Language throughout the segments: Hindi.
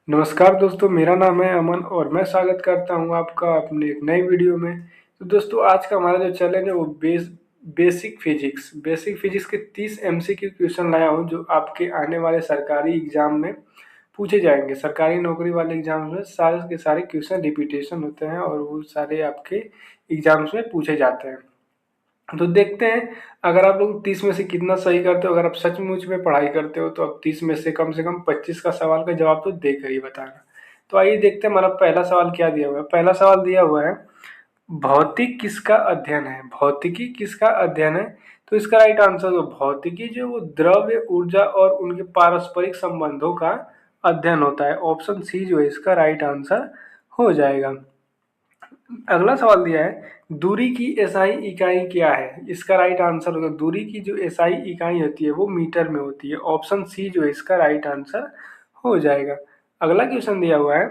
नमस्कार दोस्तों, मेरा नाम है अमन और मैं स्वागत करता हूं आपका अपने एक नई वीडियो में। तो दोस्तों, आज का हमारा जो चैलेंज है वो बेसिक फिजिक्स के 30 एमसीक्यू क्वेश्चन लाया हूं, जो आपके आने वाले सरकारी एग्जाम में पूछे जाएंगे। सरकारी नौकरी वाले एग्जाम्स में सारे के सारे क्वेश्चन रिपीटेशन होते हैं और वो सारे आपके एग्जाम्स में पूछे जाते हैं। तो देखते हैं, अगर आप लोग 30 में से कितना सही करते हो। अगर आप सचमुच में पढ़ाई करते हो तो आप 30 में से कम 25 का सवाल का जवाब तो देकर ही बताना। तो आइए देखते हैं, हमारा पहला सवाल क्या दिया हुआ है। पहला सवाल दिया हुआ है, भौतिक किसका अध्ययन है। भौतिकी किसका अध्ययन है? तो इसका राइट आंसर तो भौतिकी जो वो द्रव्य, ऊर्जा और उनके पारस्परिक संबंधों का अध्ययन होता है। ऑप्शन सी जो है इसका राइट आंसर हो जाएगा। अगला सवाल दिया है, दूरी की एसआई इकाई क्या है। इसका राइट आंसर होगा, दूरी की जो एसआई इकाई होती है वो मीटर में होती है। ऑप्शन सी जो है इसका राइट आंसर हो जाएगा। अगला क्वेश्चन दिया हुआ है,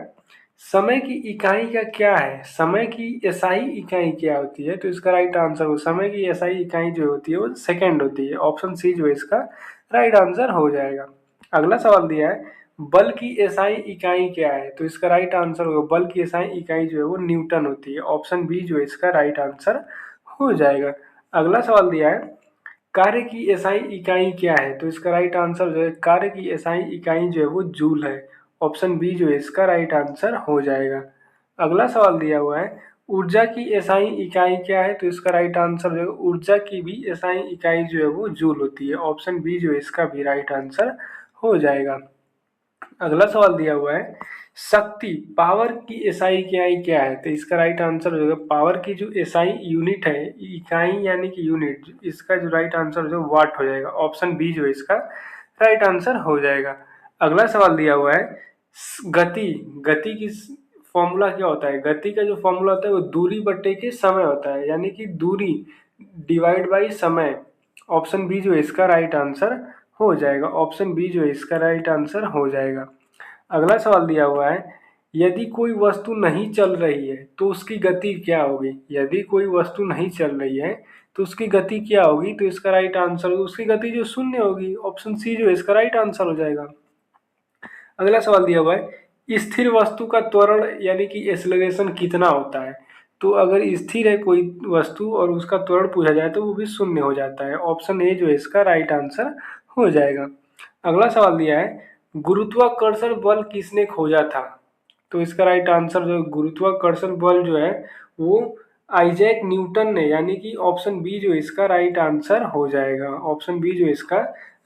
समय की इकाई का क्या है। समय की एसआई इकाई क्या होती है? तो इसका राइट आंसर हो, समय की एसआई इकाई जो होती है वो सेकेंड होती है। ऑप्शन सी जो है इसका राइट आंसर हो जाएगा। अगला सवाल दिया है, बल की एसआई इकाई क्या है। तो इसका राइट आंसर होगा, बल की एसआई इकाई जो है वो न्यूटन होती है। ऑप्शन बी जो है इसका राइट आंसर हो जाएगा। अगला सवाल दिया है, कार्य की एसआई इकाई क्या है। तो इसका राइट आंसर जो है, कार्य की एसआई इकाई जो है वो जूल है। ऑप्शन बी जो है इसका राइट आंसर हो जाएगा। अगला सवाल दिया हुआ है, ऊर्जा की एसआई इकाई क्या है। तो इसका राइट आंसर जो है, ऊर्जा की भी एसआई इकाई जो है वो जूल होती है। ऑप्शन बी जो है इसका भी राइट आंसर हो जाएगा। अगला सवाल दिया हुआ है, शक्ति पावर की एसआई इकाई क्या है। तो इसका राइट आंसर हो जाएगा, पावर की जो एसआई यूनिट है, इकाई यानी कि यूनिट, इसका जो राइट आंसर जो वाट हो जाएगा। ऑप्शन बी जो है इसका राइट आंसर हो जाएगा। अगला सवाल दिया हुआ है, गति गति की फॉर्मूला क्या होता है। गति का जो फॉर्मूला होता है वो दूरी बट्टे के समय होता है, यानी कि दूरी डिवाइड बाई समय। ऑप्शन बी जो है इसका राइट आंसर हो जाएगा। ऑप्शन बी जो है इसका राइट आंसर हो जाएगा। अगला सवाल दिया हुआ है, यदि कोई वस्तु नहीं चल रही है तो उसकी गति क्या होगी। यदि कोई वस्तु नहीं चल रही है तो उसकी गति क्या होगी। तो इसका राइट आंसर, उसकी गति जो शून्य होगी। ऑप्शन सी जो है इसका राइट आंसर हो जाएगा। अगला सवाल दिया हुआ है, स्थिर वस्तु का त्वरण यानी कि एक्सेलरेशन कितना होता है। तो अगर स्थिर है कोई वस्तु और उसका त्वरण पूछा जाए तो वो भी शून्य हो जाता है। ऑप्शन ए जो है इसका राइट आंसर हो जाएगा। अगला सवाल दिया है, गुरुत्वाकर्षण बल किसने खोजा था। तो इसका राइट आंसर जो गुरुत्वाकर्षण बल जो है वो आइजैक न्यूटन ने, यानी कि ऑप्शन बी जो इसका राइट आंसर हो जाएगा। ऑप्शन बी जो इसका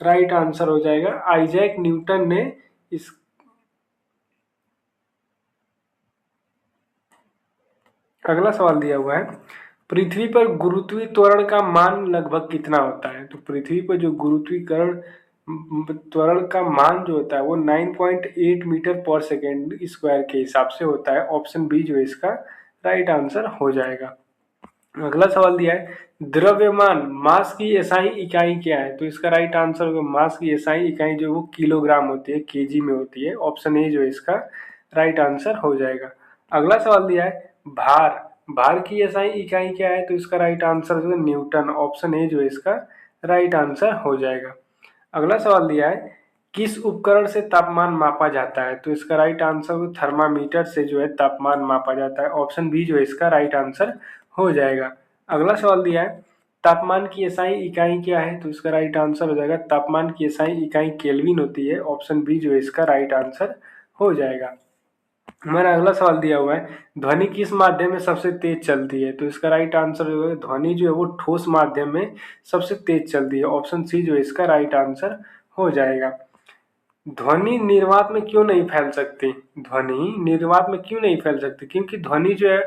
राइट आंसर हो जाएगा, आइजैक न्यूटन ने इस। अगला सवाल दिया हुआ है, पृथ्वी पर गुरुत्वीय त्वरण का मान लगभग कितना होता है। तो पृथ्वी पर जो गुरुत्वीकरण त्वरण का मान जो होता है वो 9.8 मीटर पर सेकेंड स्क्वायर के हिसाब से होता है। ऑप्शन बी जो है इसका राइट आंसर हो जाएगा। अगला सवाल दिया है, द्रव्यमान मास की एसआई इकाई क्या है। तो इसका राइट आंसर होगा, मास की एसआई इकाई जो वो किलोग्राम होती है, केजी में होती है। ऑप्शन ए जो है इसका राइट आंसर हो जाएगा। अगला सवाल दिया है, भार भार की एसआई इकाई क्या है। तो इसका राइट आंसर जो है न्यूटन। ऑप्शन ए जो है इसका राइट आंसर हो जाएगा। अगला सवाल दिया है, किस उपकरण से तापमान मापा जाता है। तो इसका राइट आंसर थर्मामीटर से जो है तापमान मापा जाता है। ऑप्शन बी जो है इसका राइट आंसर हो जाएगा। अगला सवाल दिया है, तापमान की एसआई इकाई क्या है। तो इसका राइट आंसर हो जाएगा, तापमान की एसआई इकाई केल्विन होती है। ऑप्शन बी जो है इसका राइट आंसर हो जाएगा। हमारा अगला सवाल दिया हुआ है, ध्वनि किस माध्यम में सबसे तेज चलती है। तो इसका राइट आंसर जो है, ध्वनि जो है वो ठोस माध्यम में सबसे तेज चलती है। ऑप्शन सी जो है इसका राइट आंसर हो जाएगा। ध्वनि निर्वात में क्यों नहीं फैल सकती। ध्वनि निर्वात में क्यों नहीं फैल सकती, क्योंकि ध्वनि जो है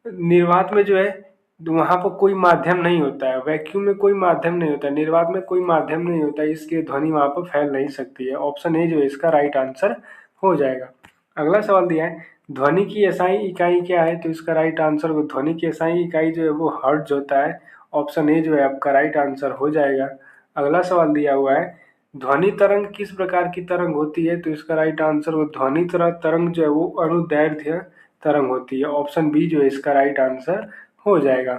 निर्वात में जो है वहां पर कोई माध्यम नहीं होता है। वैक्यूम में कोई माध्यम नहीं होता है, निर्वात में कोई माध्यम नहीं होता है, इसलिए ध्वनि वहां पर फैल नहीं सकती है। ऑप्शन ए जो है इसका राइट आंसर हो जाएगा। अगला सवाल दिया है, ध्वनि की एसआई इकाई क्या है। तो इसका राइट आंसर, ध्वनि की एसआई इकाई जो है वो हर्ट्ज होता है। ऑप्शन ए जो है आपका राइट आंसर हो जाएगा। अगला सवाल दिया हुआ है, ध्वनि तरंग किस प्रकार की तरंग होती है। तो इसका राइट आंसर, वो ध्वनि तरंग जो है वो अनुदैर्ध्य तरंग होती है। ऑप्शन बी जो है इसका राइट आंसर हो जाएगा।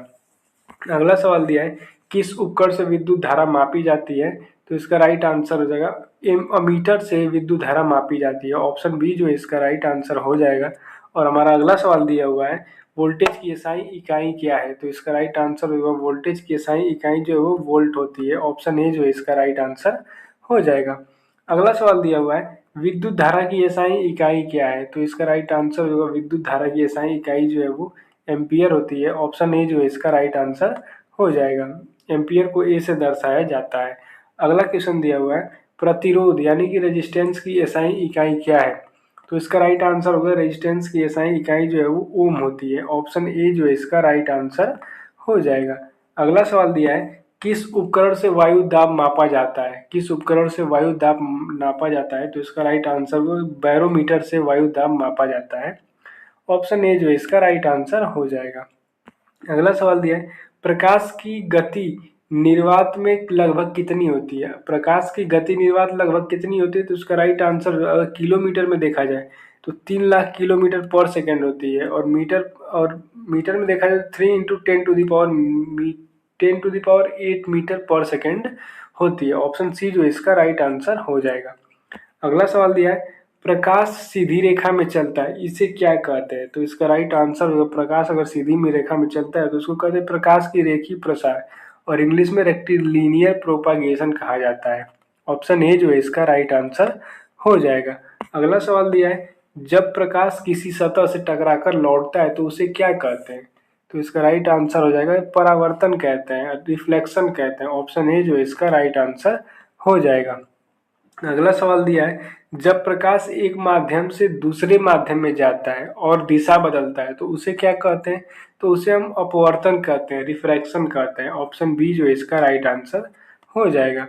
अगला सवाल दिया है, किस उपकरण से विद्युत धारा मापी जाती है। तो इसका राइट आंसर हो जाएगा मीटर से विद्युत धारा मापी जाती है। ऑप्शन बी जो है इसका राइट आंसर हो जाएगा। और हमारा अगला सवाल दिया हुआ है वोल्टेज की एसआई इकाई क्या है, तो इसका राइट आंसर होगा वोल्टेज की एसआई इकाई जो है वो वोल्ट होती है। ऑप्शन ए जो है इसका राइट आंसर हो जाएगा। अगला सवाल दिया हुआ है विद्युत धारा की एसआई इकाई क्या है, तो इसका राइट आंसर होगा विद्युत धारा की एसआई इकाई जो है वो एम्पियर होती है। ऑप्शन ए जो है इसका राइट आंसर हो जाएगा। एम्पियर को ए से दर्शाया जाता है। अगला क्वेश्चन दिया हुआ है प्रतिरोध यानी कि रेजिस्टेंस की एसआई इकाई क्या है, तो इसका राइट आंसर होगा रेजिस्टेंस की एसआई इकाई जो है वो ओम होती है। ऑप्शन ए जो है इसका राइट आंसर हो जाएगा। अगला सवाल दिया है किस उपकरण से वायु दाब मापा जाता है, किस उपकरण से वायु दाब नापा जाता है, तो इसका राइट आंसर बैरोमीटर से वायु दाब मापा जाता है। ऑप्शन ए जो है इसका राइट आंसर हो जाएगा। अगला सवाल दिया है प्रकाश की गति निर्वात में लगभग कितनी होती है, प्रकाश की गति निर्वात लगभग कितनी होती है, तो उसका राइट आंसर किलोमीटर में देखा जाए तो 3 लाख किलोमीटर पर सेकेंड होती है। और मीटर में देखा जाए तो 3 × 10⁸ मीटर पर सेकेंड होती है। ऑप्शन सी जो इसका राइट आंसर हो जाएगा। अगला सवाल दिया है प्रकाश सीधी रेखा में चलता है इसे क्या कहते हैं, तो इसका राइट आंसर होगा प्रकाश अगर सीधी में रेखा में चलता है तो उसको कहते हैं प्रकाश की रेखीय प्रसार और इंग्लिश में रेक्टिलिनियर प्रोपागेशन कहा जाता है। ऑप्शन ए जो है इसका राइट आंसर हो जाएगा। अगला सवाल दिया है जब प्रकाश किसी सतह से टकराकर लौटता है तो उसे क्या कहते हैं, तो इसका राइट आंसर हो जाएगा परावर्तन कहते हैं, रिफ्लेक्शन कहते हैं। ऑप्शन ए जो है इसका राइट आंसर हो जाएगा। अगला सवाल दिया है जब प्रकाश एक माध्यम से दूसरे माध्यम में जाता है और दिशा बदलता है तो उसे क्या कहते हैं, तो उसे हम अपवर्तन कहते हैं, रिफ्रैक्शन कहते हैं। ऑप्शन बी जो है इसका राइट आंसर हो जाएगा।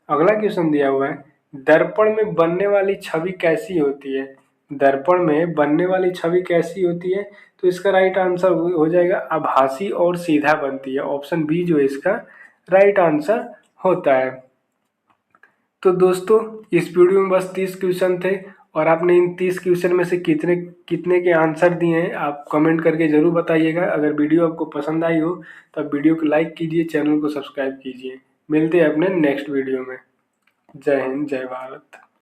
अगला क्वेश्चन दिया हुआ है दर्पण में बनने वाली छवि कैसी होती है, दर्पण में बनने वाली छवि कैसी होती है, तो इसका राइट आंसर हो जाएगा आभासी और सीधा बनती है। ऑप्शन बी जो है इसका राइट आंसर होता है। तो दोस्तों इस वीडियो में बस 30 क्वेश्चन थे और आपने इन 30 क्वेश्चन में से कितने कितने के आंसर दिए हैं आप कमेंट करके ज़रूर बताइएगा। अगर वीडियो आपको पसंद आई हो तो आप वीडियो को लाइक कीजिए, चैनल को सब्सक्राइब कीजिए। मिलते हैं अपने नेक्स्ट वीडियो में। जय हिंद, जय भारत।